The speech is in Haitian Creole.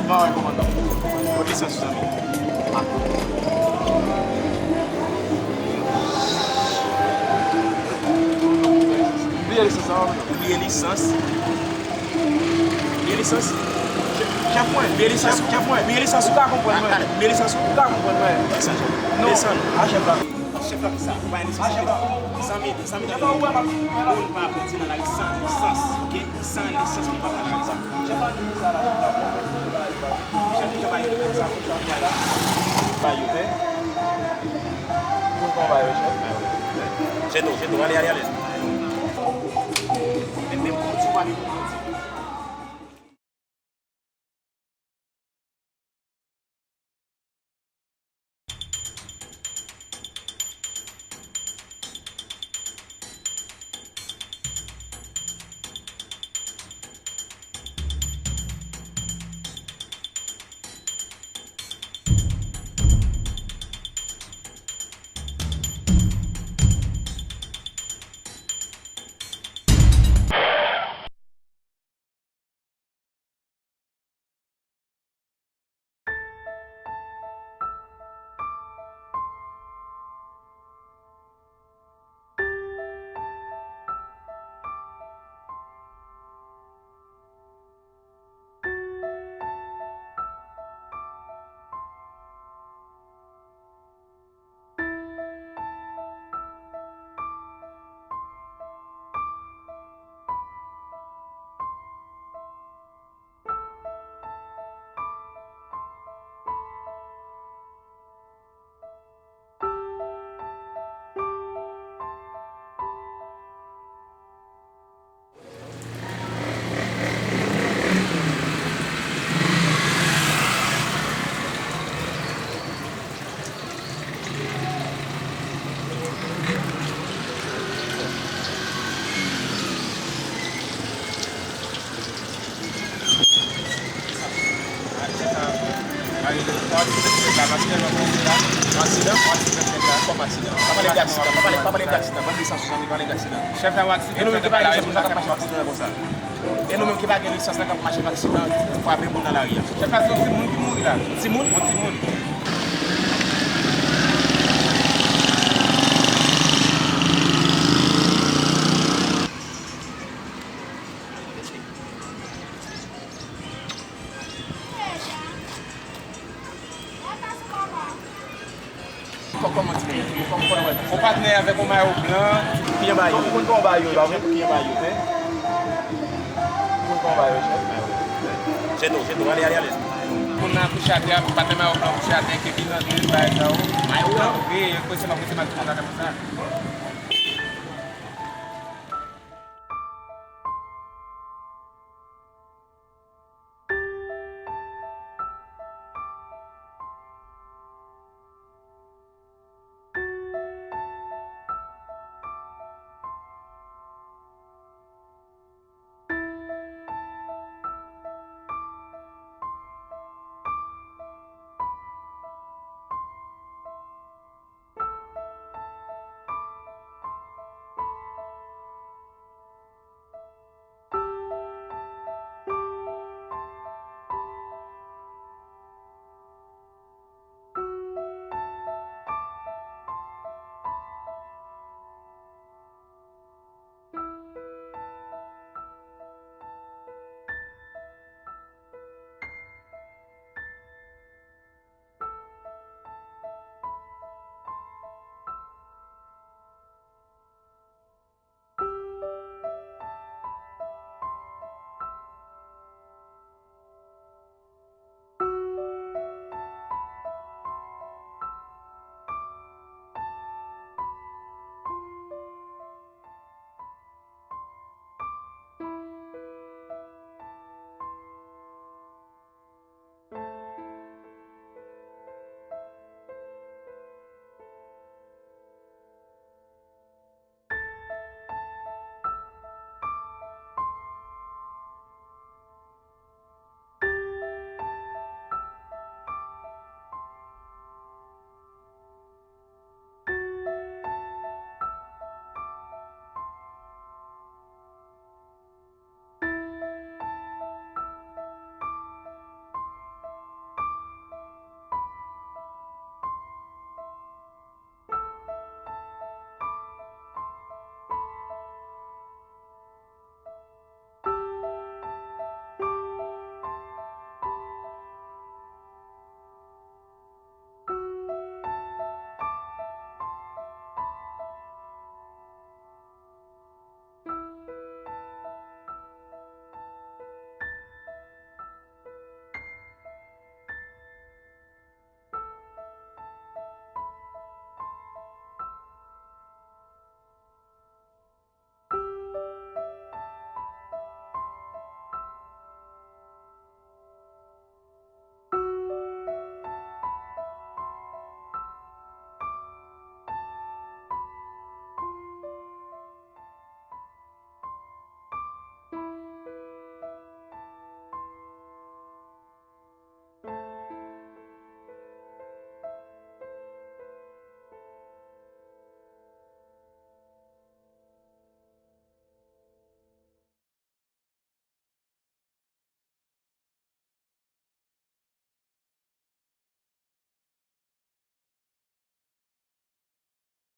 Ba wè komanda. Kote lisans sou zami. Oubliye lisans an. Oubliye lisans. Oubliye lisans. Chef mwen. Oubliye lisans. Chef mwen. Oubliye lisans ou ka kompon mwen. Oubliye lisans ou ka kompon mwen. Lisans. Non. Lisans. A chef la. Chef la ki sa. Ou ba yon lisans. A chef la. Sami de. Sami de. Chef la ou ba pa. Ou pa apoti nan la lisans. Ok? Sans lisans ki pa pa chan sa. Chef la ki sa la. Chef la ki ba yon lisans. Ba yon te. Pou kon ba yon chef. Chetou. Ale. E dem pou ti wali. Chef la wak accident. E nou men ki pa gen lisans nan kap accident kon sa. E nou men ki pa gen lisans nan kap accident pou apre moun nan la ria. Chef la son si moun ki mouri la. Si moun? Si moun. On partenaire avec un maillot blanc, qui est maillot. Pour qu'on maillot, là, pour qui est maillot, hein? Pour qu'on maillot, chef. Chetou, allez. Pour nous coucher à terre, pour pas maillot blanc, coucher à terre, qui est dans le maillot blanc. Oui, il faut que c'est ma couche, comme ça.